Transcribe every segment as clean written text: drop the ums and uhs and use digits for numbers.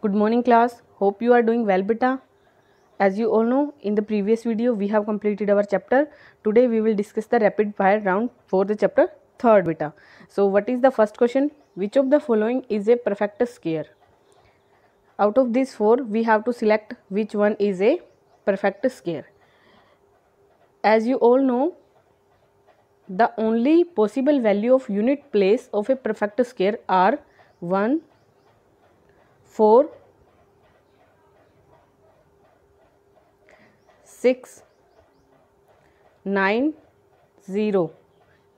Good morning class. Hope you are doing well beta. As you all know, in the previous video we have completed our chapter. Today we will discuss the rapid fire round for the chapter 3rd beta. So what is the first question? Which of the following is a perfect square? Out of these 4 we have to select which one is a perfect square. As you all know, the only possible value of unit place of a perfect square are 1, 4, 6, 9, 0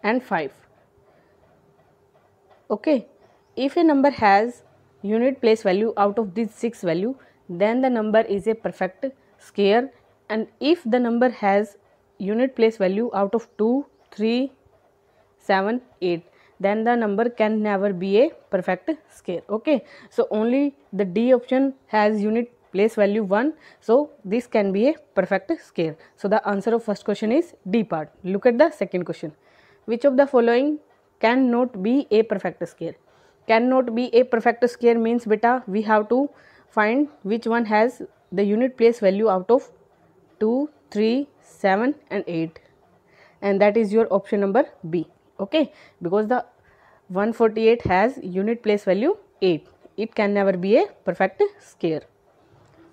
and 5. Okay, if a number has unit place value out of these 6 value, then the number is a perfect square, and if the number has unit place value out of 2, 3, 7, 8, then the number can never be a perfect square. Okay, so only the D option has unit place value 1, so this can be a perfect square. So the answer of first question is D part. Look at the second question. Which of the following cannot be a perfect square? Cannot be a perfect square means beta we have to find which one has the unit place value out of 2, 3, 7 and 8, and that is your option number B. Okay, because the 148 has unit place value 8, it can never be a perfect square.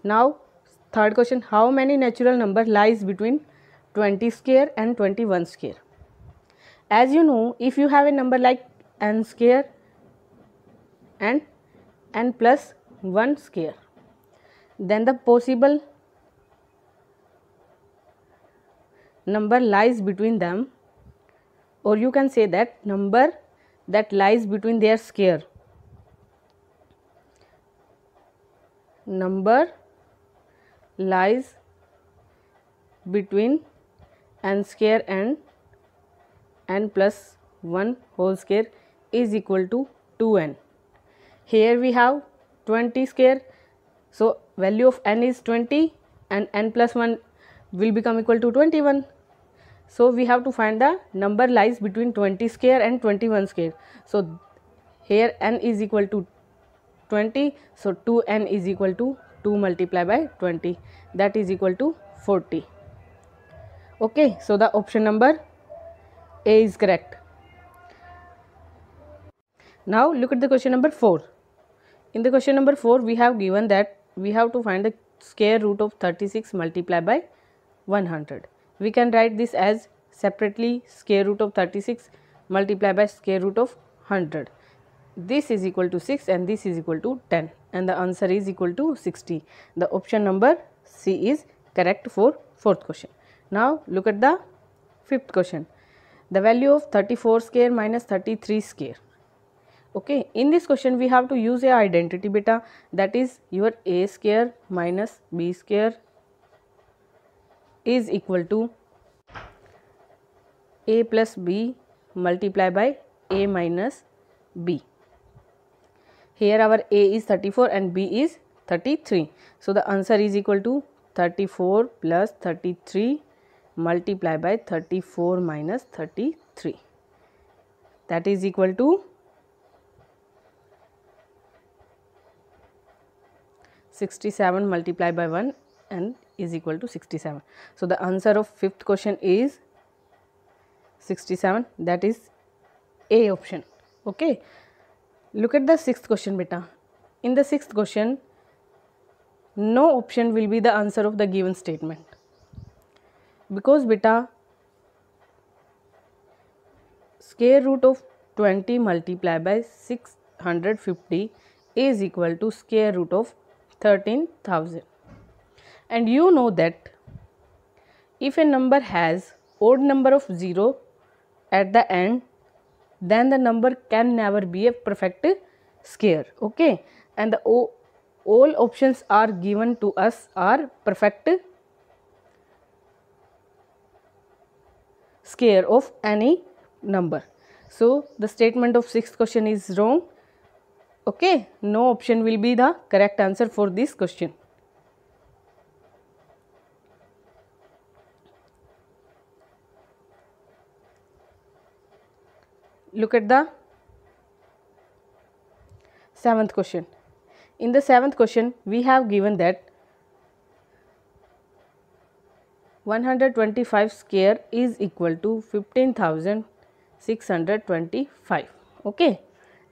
Now third question, how many natural number lies between 20 square and 21 square? As you know, if you have a number like n square and n plus 1 square, then the possible number lies between them, or you can say that number that lies between their square. Number lies between n square and n plus 1 whole square is equal to 2n. Here we have 20 square, so value of n is 20 and n plus 1 will become equal to 21. So we have to find the number lies between 20 square and 21 square. So here n is equal to 20, so 2n is equal to 2 multiplied by 20, that is equal to 40. Okay, so the option number A is correct. Now look at the question number 4. In the question number 4 we have given that we have to find the square root of 36 multiplied by 100. We can write this as separately square root of 36 multiplied by square root of 100. This is equal to 6 and this is equal to 10, and the answer is equal to 60. The option number C is correct for 4th question. Now look at the 5th question. The value of 34 square minus 33 square. Okay, in this question we have to use a identity beta, that is your a square minus b square is equal to a plus b multiplied by a minus b. Here our a is 34 and b is 33. So the answer is equal to 34 plus 33 multiplied by 34 minus 33. That is equal to 67 multiplied by 1 and is equal to 67. So the answer of 5th question is 67, that is A option. Okay, look at the 6th question beta. In the 6th question, no option will be the answer of the given statement, because beta square root of 20 multiplied by 650 is equal to square root of 13,000, and you know that if a number has odd number of 0 at the end, then the number can never be a perfect square. Okay, and the all options are given to us are perfect square of any number. So the statement of 6th question is wrong. Okay, no option will be the correct answer for this question. Look at the 7th question. In the 7th question we have given that 125 square is equal to 15,625. Okay,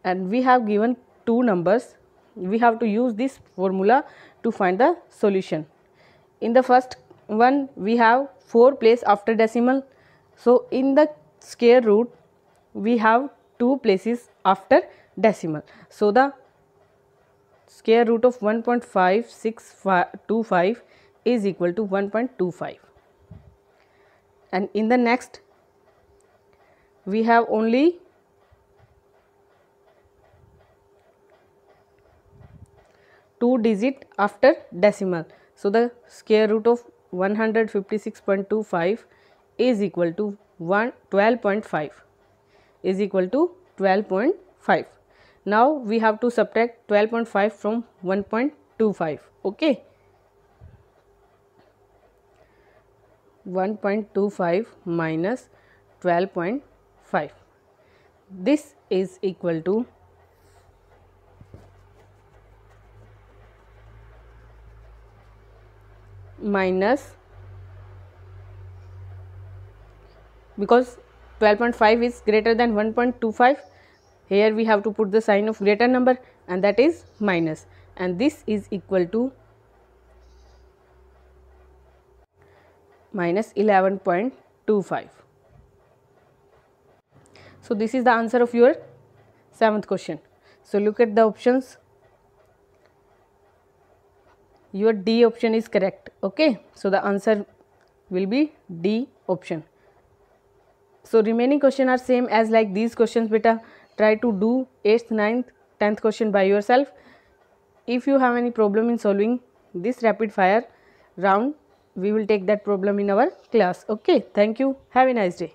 and we have given two numbers. We have to use this formula to find the solution. In the first one we have 4 place after decimal, so in the square root we have 2 places after decimal, so the square root of 1.5625 is equal to 1.25. And in the next we have only 2 digit after decimal, so the square root of 156.25 is equal to 12.5 is equal to 12.5. Now we have to subtract 12.5 from 1.25. Okay, 1.25 minus 12.5, this is equal to minus, because 12.5 is greater than 1.25, here we have to put the sign of greater number, and that is minus, and this is equal to minus 11.25. So this is the answer of your 7th question. So look at the options. Your D option is correct. Okay, so the answer will be D option. So remaining question are same as like these questions beta. Try to do 8th, 9th, 10th question by yourself. If you have any problem in solving this rapid fire round, we will take that problem in our class. Okay, thank you. Have a nice day.